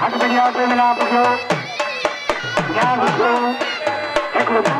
हट बढ़िया पे मिला पूछो क्या पूछो एक मिनट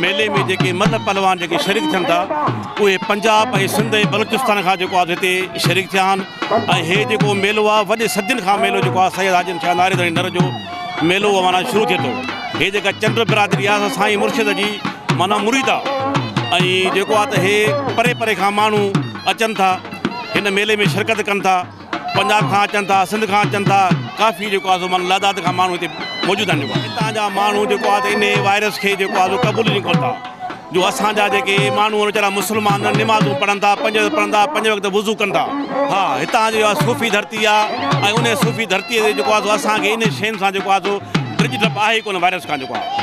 मेले में जेके मतिलबु पहलवान जेके शरीक थियनि था उहे पंजाब ऐं सिंध ऐं बलूचिस्तान खां जेको आहे हिते शरीक थिया आहिनि ऐं हे जेको मेलो आहे वॾे सदियुनि खां मेलो जेको आहे सैयद आजम शाह नारेदणी नर जो मेलो उहो माना शुरू थिए थो। हे जेका चंड बिरादरी आहे साईं मुर्शिद जी माना मुरीद आहे ऐं जेको आहे त हे परे परे खां माण्हू अचनि था हिन मेले में शिरकत कनि था। पंजाब खां अचनि था, सिंध खां अचनि था, काफ़ी जेको आहे माना लादाद खां माण्हू हिते मौजूदु आहिनि। जेको हितां जा माण्हू जेको आहे त इन वायरस खे जेको आहे क़बूल नहीं कोन था। जो असांजा जेके माण्हू वीचारा मुस्लमान निमाज़ूं पढ़नि था, पंज वक़्तु वुज़ू कनि था। हा, हितां जो आहे सूफ़ी धरती आहे ऐं उन सूफ़ी धरतीअ ते जेको आहे असांखे इन शयुनि सां जेको आहे ड्रिज डप आहे कोन वायरस खां जेको आहे।